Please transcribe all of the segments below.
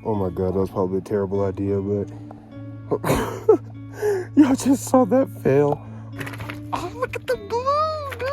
Oh my god, that was probably a terrible idea, but y'all just saw that fail. Oh, look at the blue, dude.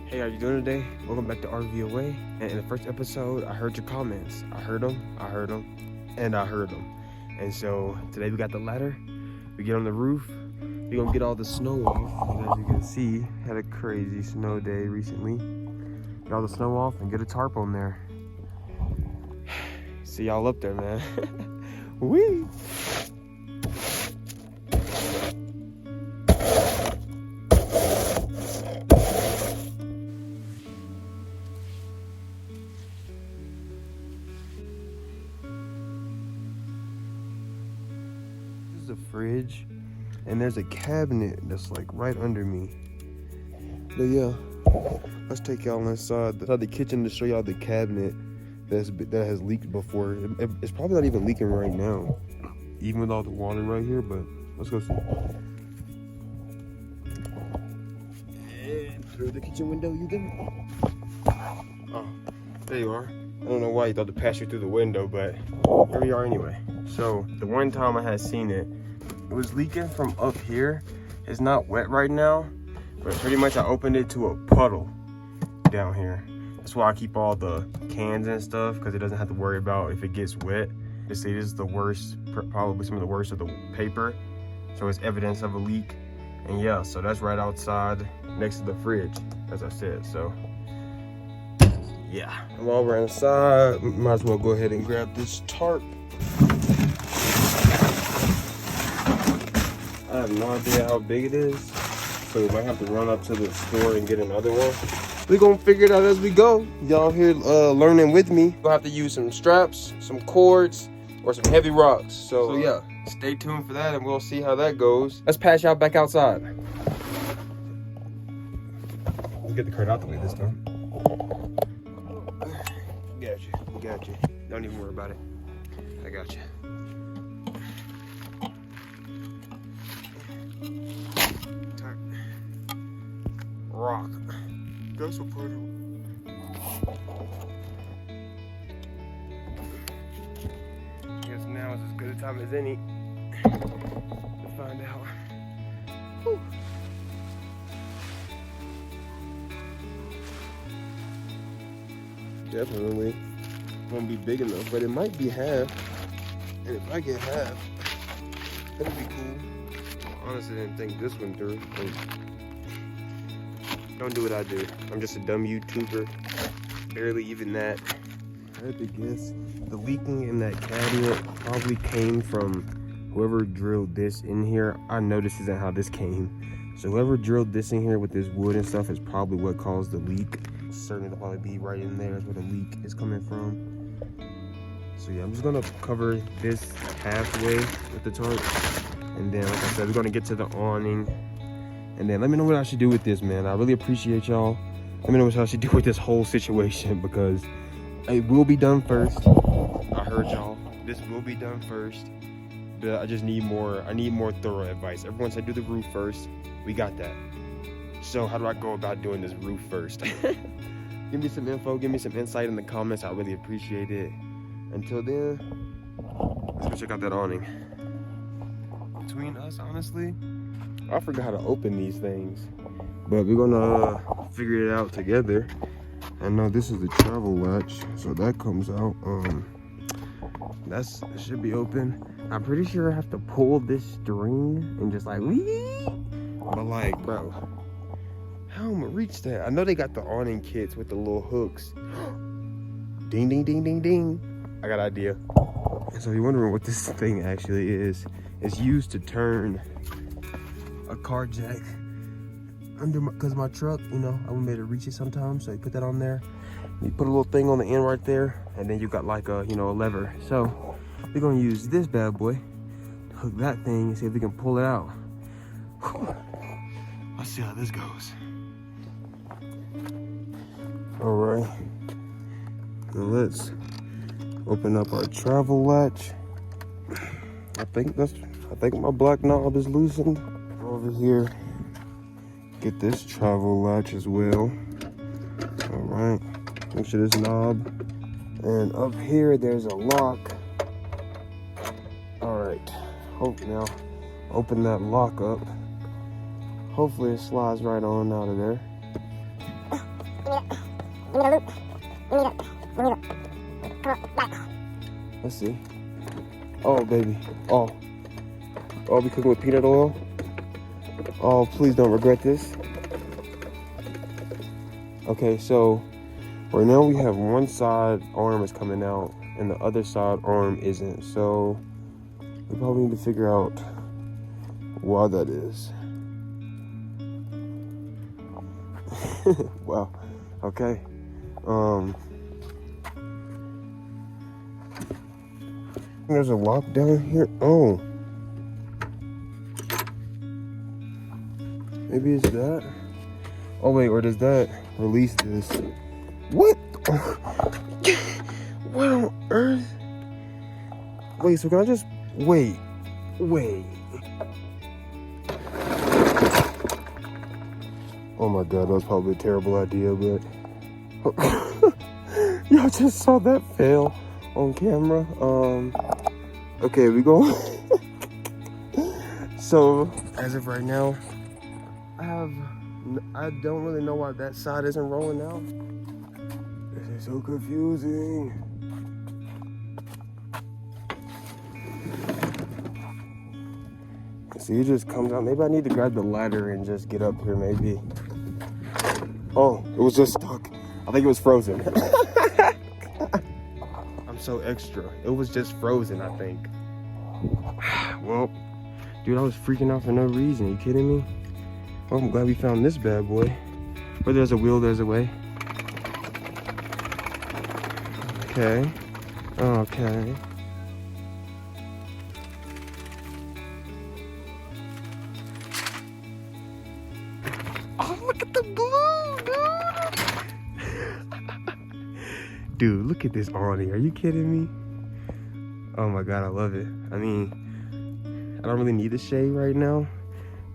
Hey, how you doing today? Welcome back to RV'er. And in the first episode, I heard your comments. I heard them, and I heard them. And so today we got the ladder. We get on the roof. We're gonna get all the snow off. And as you can see, had a crazy snow day recently. Get all the snow off and get a tarp on there. See y'all up there, man. Whee! A fridge, and there's a cabinet that's like right under me. But yeah, let's take y'all inside the kitchen to show y'all the cabinet that has leaked before. It's probably not even leaking right now, even with all the water right here, but let's go see. And through the kitchen window, you there? Oh, there you are. I don't know why you thought to pass you through the window, but here we are anyway. So the one time I had seen it, it was leaking from up here. It's not wet right now, but pretty much I opened it to a puddle down here. That's why I keep all the cans and stuff, because it doesn't have to worry about if it gets wet. They say this is the worst, probably some of the worst of the paper. So it's evidence of a leak. And yeah, so that's right outside next to the fridge, as I said. So yeah, and while we're inside, might as well go ahead and grab this tarp. I have no idea how big it is, so we might have to run up to the store and get another one. We're gonna figure it out as we go. Y'all here learning with me. We'll have to use some straps, some cords, or some heavy rocks. So yeah, stay tuned for that and we'll see how that goes. Let's pass y'all back outside. Let's get the cart out the way this time. Got you. Don't even worry about it. I got you. Rock. That's so pretty. Guess now is as good a time as any to find out. Whew. Definitely won't be big enough, but it might be half. And if I get half, that'd be cool. I honestly didn't think this one through. Don't do what I do. I'm just a dumb YouTuber. Barely even that. I have to guess the leaking in that cabinet probably came from whoever drilled this in here. I know this isn't how this came. So whoever drilled this in here with this wood and stuff is probably what caused the leak. Certainly it'll probably be right in there is where the leak is coming from. So yeah, I'm just gonna cover this halfway with the tarp. And then like I said, we're gonna get to the awning. And then let me know what I should do with this, man. I really appreciate y'all. Let me know what I should do with this whole situation, because it will be done first. I heard y'all. This will be done first. But I just need more. I need more thorough advice. Everyone said do the roof first. We got that. So how do I go about doing this roof first? Give me some info. Give me some insight in the comments. I really appreciate it. Until then, let's go check out that awning. Between us, honestly, I forgot how to open these things, but we're gonna figure it out together. I know this is the travel latch, so that comes out. It should be open. I'm pretty sure I have to pull this string and just like wee. But like, bro, how am I reach that? I know they got the awning kits with the little hooks. Ding, ding, ding, ding, ding. I got an idea. And so you're wondering what this thing actually is. It's used to turn a car jack under because my truck, you know, I wouldn't be able to reach it sometimes, so you put that on there. You put a little thing on the end right there, and then you got like a, you know, a lever. So we're gonna use this bad boy to hook that thing and see if we can pull it out. Whew. Let's see how this goes. All right, now let's open up our travel latch. I think my black knob is loosened. Over here, get this travel latch as well. All right, make sure this knob. And up here, there's a lock. All right, now open that lock up. Hopefully it slides right on out of there. Let's see. Oh, baby. Oh, we cooking with peanut oil? Oh, please don't regret this. Okay, so right now we have one side arm is coming out and the other side arm isn't. So we probably need to figure out why that is. Wow. Okay. There's a lock down here. Oh. Maybe it's that. Oh wait, or does that release this? What? What on earth? Wait, so can I just wait? Oh my god, that was probably a terrible idea, but y'all just saw that fail on camera. Okay, we go. So as of right now, I don't really know why that side isn't rolling out. This is so confusing. See, it just comes out. Maybe I need to grab the ladder and just get up here, maybe. Oh, it was just stuck. I think it was frozen. I'm so extra. It was just frozen, I think. Well, dude, I was freaking out for no reason. You kidding me? Oh, I'm glad we found this bad boy. Where there's a will, there's a way. Okay. Okay. Oh, look at the blue, dude. Dude, look at this awning. Are you kidding me? Oh my god, I love it. I mean, I don't really need a shade right now.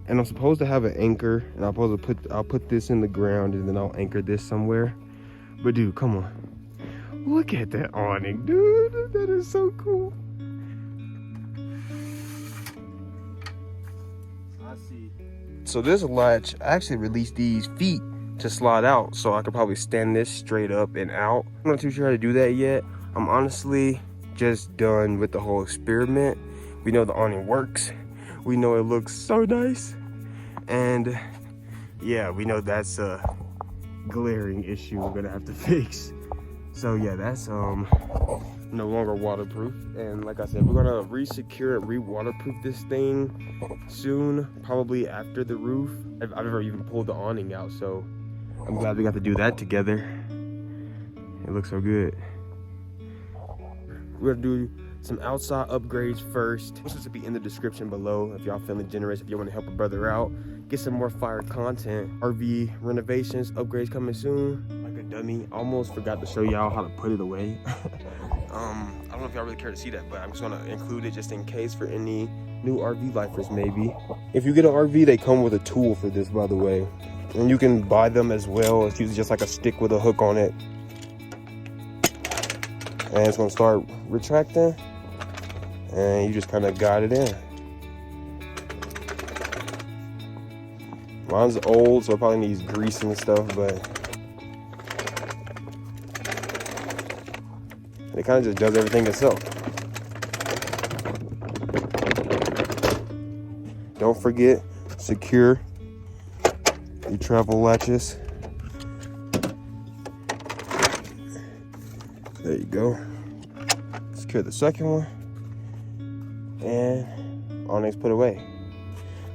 And I'm supposed to have an anchor, and I'll put this in the ground, and then I'll anchor this somewhere. But dude, come on. Look at that awning, dude. That is so cool. I see. So this latch, I actually released these feet to slide out, so I could probably stand this straight up and out. I'm not too sure how to do that yet. I'm honestly just done with the whole experiment. We know the awning works. We know it looks so nice. And yeah, we know that's a glaring issue we're gonna have to fix. So yeah, that's no longer waterproof. And like I said, we're gonna re-secure and re-waterproof this thing soon, probably after the roof. I've never even pulled the awning out, so I'm glad we got to do that together. It looks so good. We're gonna do some outside upgrades first. This will be in the description below if y'all feeling generous, if you want to help a brother out, get some more fire content. RV renovations, upgrades coming soon. Like a dummy, almost forgot to show y'all how to put it away. I don't know if y'all really care to see that, but I'm just gonna include it just in case for any new RV lifers maybe. If you get an RV, they come with a tool for this, by the way. And you can buy them as well. It's usually just like a stick with a hook on it. And it's gonna start retracting. And you just kind of guide it in. Mine's old, so it probably needs grease and stuff, but it kind of just does everything itself. Don't forget, secure your travel latches. There you go. Secure the second one. And awning's put away.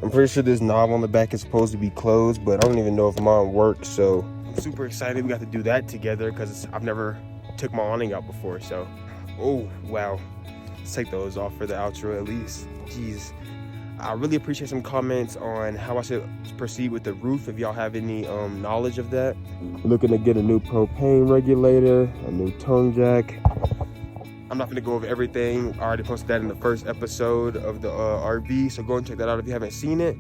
I'm pretty sure this knob on the back is supposed to be closed, but I don't even know if mine works, so I'm super excited we got to do that together because I've never took my awning out before. So oh wow, let's take those off for the outro at least. Jeez, I really appreciate some comments on how I should proceed with the roof, if y'all have any knowledge of that. Looking to get a new propane regulator, a new tongue jack. I'm not gonna go over everything. I already posted that in the first episode of the RV, so go and check that out if you haven't seen it.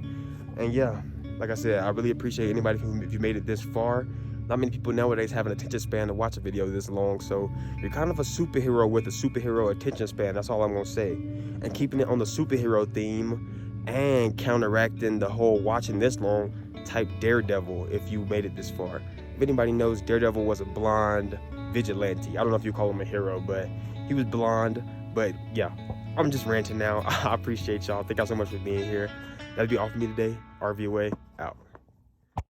And yeah, like I said, I really appreciate anybody if you made it this far. Not many people nowadays have an attention span to watch a video this long, so you're kind of a superhero with a superhero attention span. That's all I'm gonna say. And keeping it on the superhero theme and counteracting the whole watching this long, type Daredevil if you made it this far. If anybody knows, Daredevil was a blonde vigilante. I don't know if you call him a hero, but he was blonde. But yeah, I'm just ranting now. I appreciate y'all. Thank y'all so much for being here. That'll be all for me today. RV'er out.